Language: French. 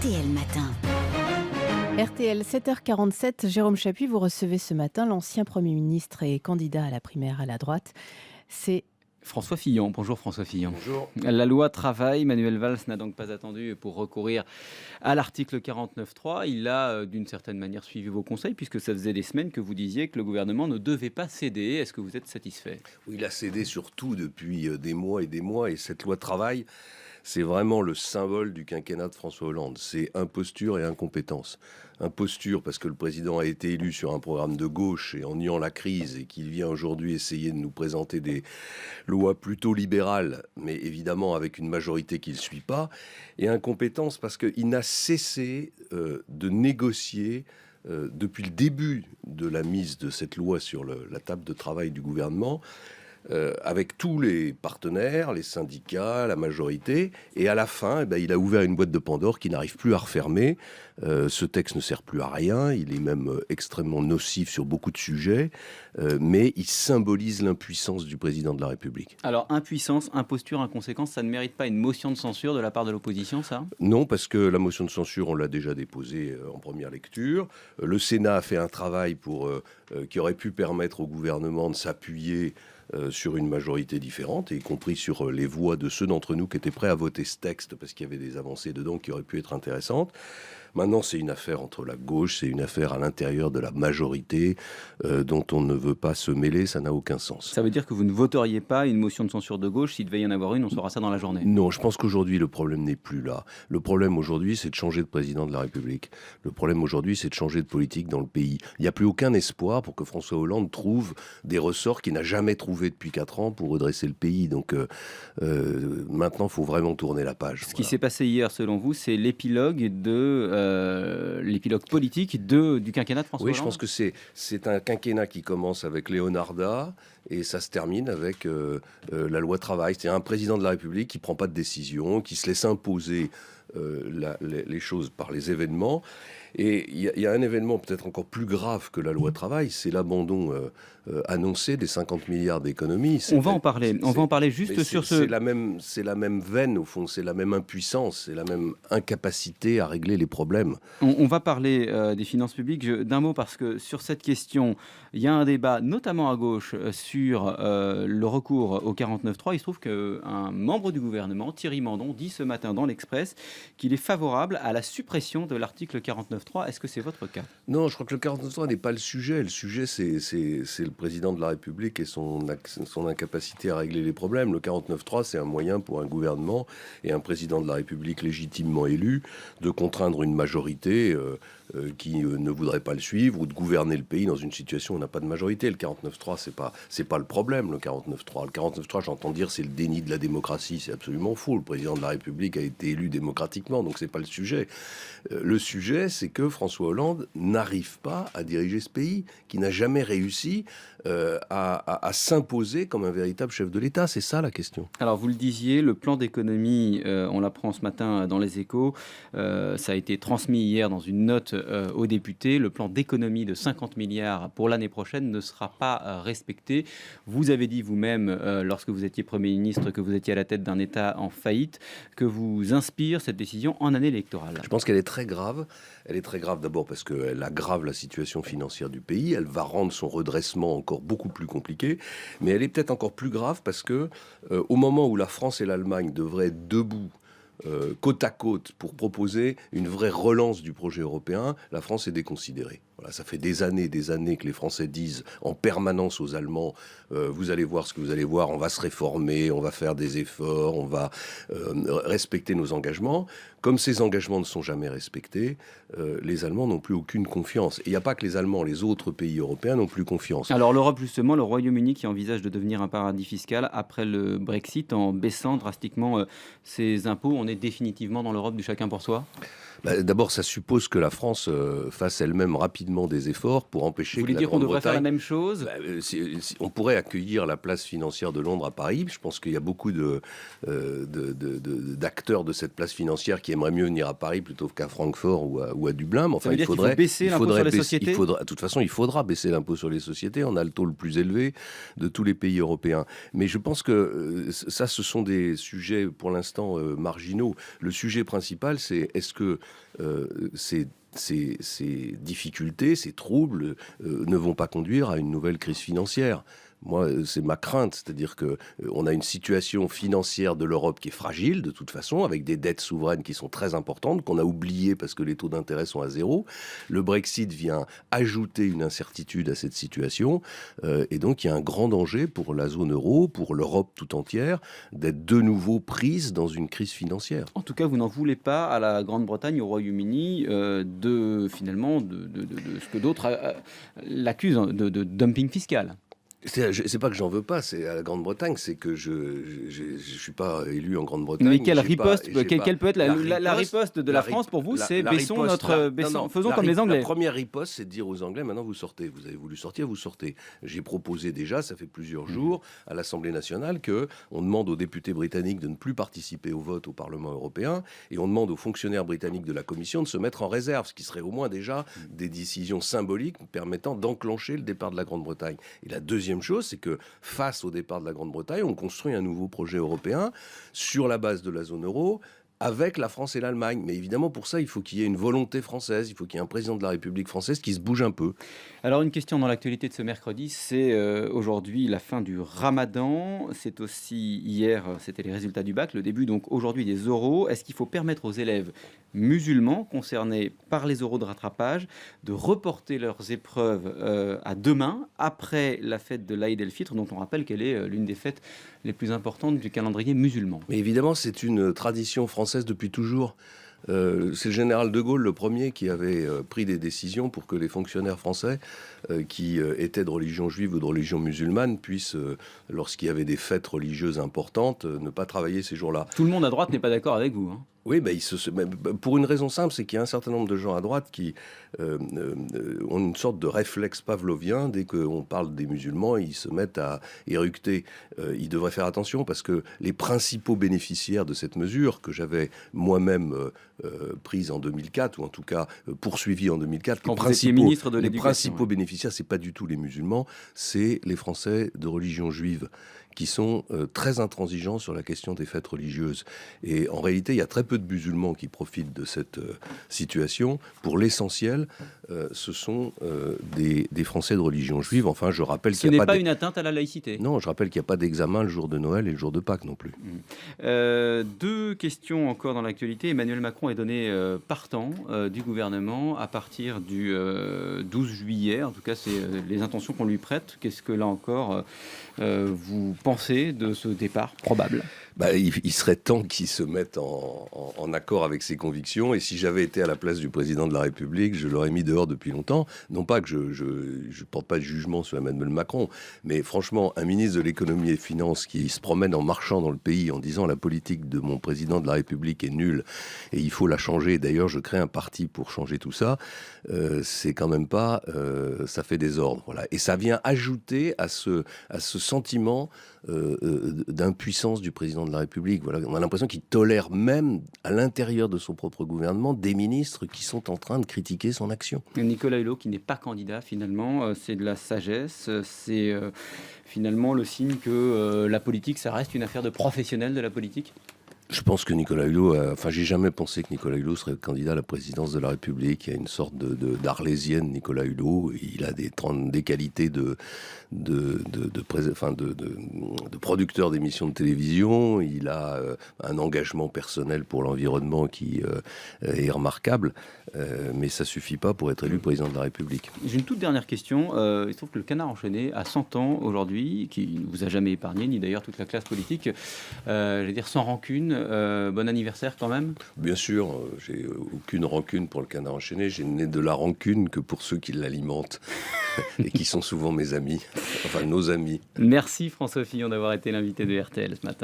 RTL Matin. RTL 7h47, Jérôme Chapuis, vous recevez ce matin l'ancien Premier ministre et candidat à la primaire à la droite. C'est François Fillon. Bonjour François Fillon. Bonjour. La loi travail, Manuel Valls n'a donc pas attendu pour recourir à l'article 49.3. Il a d'une certaine manière suivi vos conseils puisque ça faisait des semaines que vous disiez que le gouvernement ne devait pas céder. Est-ce que vous êtes satisfait ? Oui, il a cédé surtout depuis des mois et cette loi travail, c'est vraiment le symbole du quinquennat de François Hollande. C'est imposture et incompétence. Imposture parce que le président a été élu sur un programme de gauche et en niant la crise et qu'il vient aujourd'hui essayer de nous présenter des lois plutôt libérales, mais évidemment avec une majorité qu'il ne suit pas. Et incompétence parce qu'il n'a cessé de négocier depuis le début de la mise de cette loi sur la table de travail du gouvernement, avec tous les partenaires, les syndicats, la majorité, et à la fin, il a ouvert une boîte de Pandore qui n'arrive plus à refermer. Ce texte ne sert plus à rien, il est même extrêmement nocif sur beaucoup de sujets, mais il symbolise l'impuissance du président de la République. Alors, impuissance, imposture, inconséquence, ça ne mérite pas une motion de censure de la part de l'opposition, ça ? Non, parce que la motion de censure, on l'a déjà déposée en première lecture. Le Sénat a fait un travail qui aurait pu permettre au gouvernement de s'appuyer sur une majorité différente, y compris sur les voix de ceux d'entre nous qui étaient prêts à voter ce texte, parce qu'il y avait des avancées dedans qui auraient pu être intéressantes. Maintenant, c'est une affaire entre la gauche, c'est une affaire à l'intérieur de la majorité dont on ne veut pas se mêler, ça n'a aucun sens. Ça veut dire que vous ne voteriez pas une motion de censure de gauche, s'il devait y en avoir une, on saura ça dans la journée. Non, je pense qu'aujourd'hui, le problème n'est plus là. Le problème aujourd'hui, c'est de changer de président de la République. Le problème aujourd'hui, c'est de changer de politique dans le pays. Il n'y a plus aucun espoir pour que François Hollande trouve des ressorts qu'il n'a jamais trouvés depuis 4 ans pour redresser le pays. Donc maintenant, il faut vraiment tourner la page. Ce qui s'est passé hier, selon vous, c'est l'épilogue politique du quinquennat de François Hollande. Oui, je pense que c'est un quinquennat qui commence avec Leonarda et ça se termine avec la loi travail. C'est un président de la République qui ne prend pas de décision, qui se laisse imposer les choses par les événements. Et il y a un événement peut-être encore plus grave que la loi travail, c'est l'abandon annoncé des 50 milliards d'économies. On va en parler juste sur ce... C'est la même veine, au fond, c'est la même impuissance, c'est la même incapacité à régler les problèmes. On va parler des finances publiques. D'un mot, parce que sur cette question, il y a un débat, notamment à gauche, sur le recours au 49.3. Il se trouve qu'un membre du gouvernement, Thierry Mandon, dit ce matin dans l'Express qu'il est favorable à la suppression de l'article 49.3. Est-ce que c'est votre cas ? Non, je crois que le 49.3 n'est pas le sujet. Le sujet, c'est le président de la République et son incapacité à régler les problèmes. Le 49.3, c'est un moyen pour un gouvernement et un président de la République légitimement élu de contraindre une majorité qui ne voudrait pas le suivre ou de gouverner le pays dans une situation où on n'a pas de majorité. Le 49.3, c'est pas le problème, le 49.3. Le 49.3, j'entends dire, c'est le déni de la démocratie. C'est absolument faux. Le président de la République a été élu démocratiquement, donc c'est pas le sujet. Le sujet, c'est que François Hollande n'arrive pas à diriger ce pays, qui n'a jamais réussi à s'imposer comme un véritable chef de l'État. C'est ça la question. Alors vous le disiez, le plan d'économie, on l'apprend ce matin dans les Échos, ça a été transmis hier dans une note aux députés. Le plan d'économie de 50 milliards pour l'année prochaine ne sera pas respecté. Vous avez dit vous-même, lorsque vous étiez Premier ministre, que vous étiez à la tête d'un État en faillite, que vous inspire cette décision en année électorale. Je pense qu'elle est très grave. Elle est très grave d'abord parce qu'elle aggrave la situation financière du pays. Elle va rendre son redressement encore beaucoup plus compliqué. Mais elle est peut-être encore plus grave parce que au moment où la France et l'Allemagne devraient être debout, côte à côte, pour proposer une vraie relance du projet européen, la France est déconsidérée. Voilà, ça fait des années que les Français disent en permanence aux Allemands vous allez voir ce que vous allez voir, on va se réformer, on va faire des efforts, on va respecter nos engagements. Comme ces engagements ne sont jamais respectés, les Allemands n'ont plus aucune confiance. Et il n'y a pas que les Allemands, les autres pays européens n'ont plus confiance. Alors l'Europe, justement, le Royaume-Uni qui envisage de devenir un paradis fiscal après le Brexit en baissant drastiquement ses impôts, on est définitivement dans l'Europe du chacun pour soi ? D'abord, ça suppose que la France fasse elle-même rapidement des efforts pour empêcher Vous que la voulez dire qu'on devrait faire la Grande-Bretagne... même chose ? On pourrait accueillir la place financière de Londres à Paris. Je pense qu'il y a beaucoup d'acteurs de cette place financière qui aimeraient mieux venir à Paris plutôt qu'à Francfort ou à Dublin. Mais enfin, il faudrait faut baisser l'impôt sur les sociétés. De toute façon, il faudra baisser l'impôt sur les sociétés. On a le taux le plus élevé de tous les pays européens. Mais je pense que ça, ce sont des sujets pour l'instant marginaux. Le sujet principal, c'est est-ce que ces difficultés, ces troubles ne vont pas conduire à une nouvelle crise financière. Moi, c'est ma crainte, c'est-à-dire qu'on a une situation financière de l'Europe qui est fragile, de toute façon, avec des dettes souveraines qui sont très importantes, qu'on a oubliées parce que les taux d'intérêt sont à zéro. Le Brexit vient ajouter une incertitude à cette situation, et donc il y a un grand danger pour la zone euro, pour l'Europe tout entière, d'être de nouveau prise dans une crise financière. En tout cas, vous n'en voulez pas à la Grande-Bretagne, au Royaume-Uni, de ce que d'autres l'accusent de dumping fiscal. C'est pas que j'en veux pas, c'est à la Grande-Bretagne, c'est que je suis pas élu en Grande-Bretagne. Mais quelle riposte, quelle peut être la riposte de la France pour vous? C'est faisons comme les Anglais. La première riposte, c'est de dire aux Anglais, maintenant vous sortez. Vous avez voulu sortir, vous sortez. J'ai proposé déjà, ça fait plusieurs jours, à l'Assemblée nationale, qu'on demande aux députés britanniques de ne plus participer au vote au Parlement européen, et on demande aux fonctionnaires britanniques de la Commission de se mettre en réserve, ce qui serait au moins déjà des décisions symboliques permettant d'enclencher le départ de la Grande-Bretagne. Et la deuxième chose, c'est que face au départ de la Grande-Bretagne, on construit un nouveau projet européen sur la base de la zone euro, avec la France et l'Allemagne. Mais évidemment, pour ça, il faut qu'il y ait une volonté française, il faut qu'il y ait un président de la République française qui se bouge un peu. Alors, une question dans l'actualité de ce mercredi, c'est aujourd'hui la fin du Ramadan. C'est aussi hier, c'était les résultats du bac, le début donc aujourd'hui des oraux. Est-ce qu'il faut permettre aux élèves musulmans concernés par les oraux de rattrapage de reporter leurs épreuves à demain, après la fête de l'Aïd el-Fitr, dont on rappelle qu'elle est l'une des fêtes les plus importantes du calendrier musulman? Mais évidemment, c'est une tradition française depuis toujours. C'est le général de Gaulle, le premier, qui avait pris des décisions pour que les fonctionnaires français qui étaient de religion juive ou de religion musulmane puissent, lorsqu'il y avait des fêtes religieuses importantes, ne pas travailler ces jours-là. Tout le monde à droite n'est pas d'accord avec vous, hein. Oui, pour une raison simple, c'est qu'il y a un certain nombre de gens à droite qui ont une sorte de réflexe pavlovien. Dès qu'on parle des musulmans, ils se mettent à éructer. Ils devraient faire attention parce que les principaux bénéficiaires de cette mesure, que j'avais moi-même prise en 2004, ou en tout cas poursuivie en 2004, quand vous étiez ministre de les l'Éducation, principaux bénéficiaires, c'est pas du tout les musulmans, c'est les Français de religion juive, qui sont très intransigeants sur la question des fêtes religieuses. Et en réalité, il y a très peu de musulmans qui profitent de cette situation. Pour l'essentiel, ce sont des Français de religion juive. Enfin, je rappelle qu'il n'y a pas... Ce n'est pas une atteinte à la laïcité. Non, je rappelle qu'il n'y a pas d'examen le jour de Noël et le jour de Pâques non plus. Deux questions encore dans l'actualité. Emmanuel Macron est donné partant du gouvernement à partir du 12 juillet. En tout cas, c'est les intentions qu'on lui prête. Qu'est-ce que, là encore, vous pensez de ce départ probable? Il serait temps qu'il se mette en accord avec ses convictions. Et si j'avais été à la place du président de la République, je l'aurais mis dehors depuis longtemps. Non pas que je porte pas de jugement sur Emmanuel Macron, mais franchement, un ministre de l'économie et des finances qui se promène en marchant dans le pays en disant la politique de mon président de la République est nulle et il faut la changer. D'ailleurs, je crée un parti pour changer tout ça. C'est quand même pas... ça fait désordre. Voilà. Et ça vient ajouter à ce sentiment d'impuissance du président de la République. Voilà. On a l'impression qu'il tolère même à l'intérieur de son propre gouvernement des ministres qui sont en train de critiquer son action. Nicolas Hulot qui n'est pas candidat finalement, c'est de la sagesse, c'est finalement le signe que la politique ça reste une affaire de professionnels de la politique. Je pense que Nicolas Hulot, j'ai jamais pensé que Nicolas Hulot serait candidat à la présidence de la République. Il y a une sorte d'arlésienne Nicolas Hulot. Il a des qualités de producteur d'émissions de télévision. Il a un engagement personnel pour l'environnement qui est remarquable. Mais ça suffit pas pour être élu président de la République. J'ai une toute dernière question. Il se trouve que le Canard enchaîné a 100 ans aujourd'hui, qui ne vous a jamais épargné, ni d'ailleurs toute la classe politique. Je veux dire sans rancune. Bon anniversaire quand même. Bien sûr, j'ai aucune rancune pour le Canard enchaîné. J'ai de la rancune que pour ceux qui l'alimentent et qui sont souvent mes amis, enfin nos amis. Merci François Fillon d'avoir été l'invité de RTL ce matin.